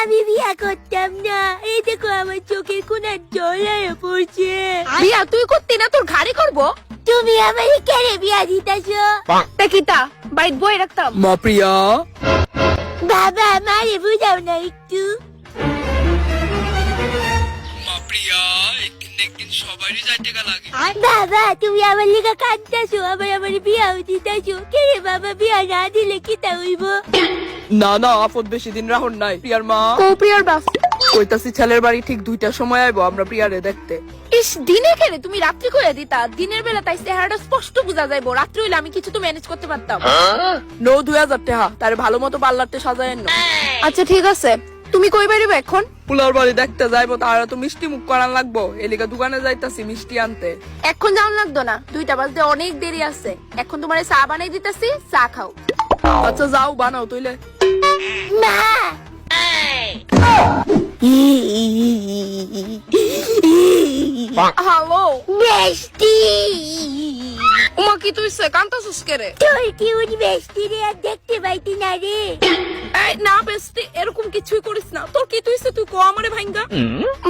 আমি বিয়া করতাম না। এই দেখো আমার চোখের কোনার জল হয়ে পড়ছে। বিয়া তুই করতি না, তোর ঘাড়ি করবো। তুমি আমার কেড়ে বিয়া দিতেছো? দেখিতা বাইট বই রাখতাম। মা প্রিয়া, বাবা আমারে বুঝাও না একটু। মা প্রিয়া, একদিন সবারই যাইতে গা লাগে। বাবা তুমি আমার লিগা কাঁদতেছো, আবার আমার বিয়াও দিতেছো। কে রে বাবা, বিয়া না দিলে কি তা হইব? না না, আপদ বেশি দিন রাহন নাই। প্রিয়ার মা প্রিয়ার বাপ কইতাছি ছেলের বাড়ি ঠিক 2টার সময় আইবো আমরা প্রিয়ারে দেখতে। ইস, দিনে খেলে তুমি রাত্রি করে দিতা। দিনের বেলা তাই চেহারাটা স্পষ্ট বোঝা যাইবো, রাত্রি হইলে আমি কিছু তো ম্যানেজ করতে পারতাম। নো 2000 টাকা তার ভালো মতো পার্লারতে সাজায় নো। আচ্ছা ঠিক আছে, তুমি কই বাইরিবে এখন? পুলার বাড়ি দেখতে যাইবো, তারা তো মিষ্টি মুখ করান লাগবো। এলিকা দোকানে যাইতাছি মিষ্টি আনতে। এখন যাওয়ান লাগতো না, 2টা বাজতে অনেক দেরি আছে। এখন তোমার চা বানাই দিতেছি, চা খাও। আচ্ছা যাও, বানাও তুইলে। মা হ্যালো বেস্টি, উমা কি তুই কান্তাছিস কে রে? তোর কি উনি বেস্টি রে আর দেখতে পাইতি না রে? এই না বেস্টি, এরকম কিছুই করিস না। তোর কি তুইছে তুই কো আমারে ভাঙ্গা।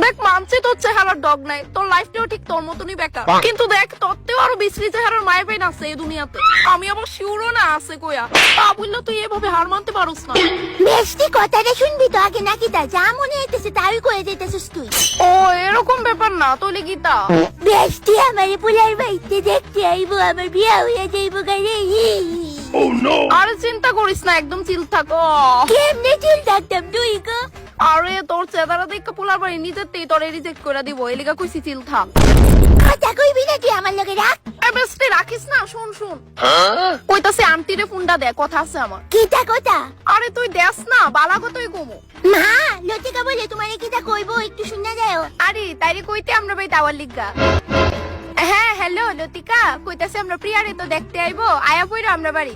দেখ মানছি তোর চেহারার ডগ নাই, তোর লাইফটাও ঠিক তোর মতনই বেকার। কিন্তু দেখ তোরতেও আরো বিশ্রী চেহারার মায়ের পেন আছে এই দুনিয়াতে। আমি আবার শিওরও না আছে কইয়া। তা বললে তুই এভাবে হার মানতে পারোস না। বেস্টি কথাটা শুনবি তো আগে, নাকি তা যা মনে হইতেছে তাই করে দিতেছিস তুই? ও এরকম ব্যাপার না, তোলে গীতা। বেস্টি আমার পুলার বাড়িতে দেখতে আইবো, আমার বিয়া হইয়া যাইবো গারে। আরে চিন্তা করিস না, একদম চিল থাক। কেমনে চুল থাকতাম তুই গো? আরে তোর চেহারা দেখে পোলার বাড়ি নিজেতেই তোরে রিজেক্ট করে দিব, এলিগা কইছি চিল থাক। কথা কইবি না তুই আমার লগে, রাখ। এ বেস্টি রাখিস না, শুন শুন। কইতাছে আন্টিরে ফোনটা দে, কথা আছে আমার। কিতা কথা? আরে তুই দেস না, বালা কতই কমু। মা লতিকা বলে তোমারে কিতা কইবো একটু শুনে যাও। আরে তাইরে কইতে আমরা ভাই টাওয়ার লিগা। হ্যাঁ হ্যালো লতিকা, কইতাছে আমরা প্রিয়ারে তো দেখতে আইবো, আয়া পইরা আমরা বাড়ি।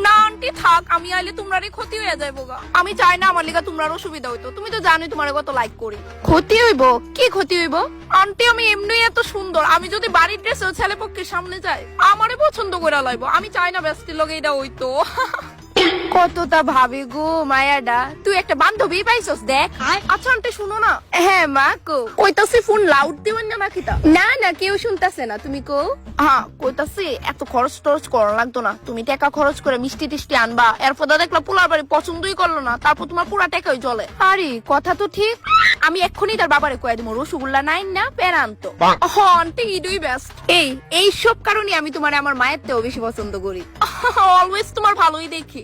না আন্টি থাক, আমি আইলে তোমারই ক্ষতি হয়ে যাইবো গা। আমি চাই না আমার লিগা তোমার অসুবিধা হইতো। তুমি তো জানোই তোমার কত লাইক করি। ক্ষতি হইবো? কি ক্ষতি হইবো? আন্টি আমি এমনি এত সুন্দর, আমি যদি বাড়ির ড্রেসেও ছেলে পক্ষের সামনে যাই আমারে পছন্দ করে লাইবো। আমি চাই না বেস্টির লগে এটা হইতো। কতটা ভাবি গো মায়াডা, তুই একটা বান্ধবী পাইছস দেখ। আচ্ছা আন্টি শুনো না। হ্যাঁ মা কো। কইতাছি ফোন লাউড দিবেন না নাকি তা? না না কেউ শুনতাছে না, তুমি কো। হ্যাঁ কইতাছি এত খরচ টরচ করা লাগতো না, তুমি টাকা খরচ করে মিষ্টি টিষ্টি আনবা। এরপর দেখলা পোলার বাড়ি পছন্দই করলো না, তারপর তোমার পুরা টাকাই চলে। আরে কথা তো ঠিক, আমি এক্ষুনি তার বাবারে কয়ে দিব রসগোল্লা নাই না পেন আনতো। হ আন্টি ইডুই বেস্ট। এই সব কারণে আমি তোমার আমার মায়ের থেকেও বেশি পছন্দ করি। অলওয়েজ তোমার ভালোই দেখি।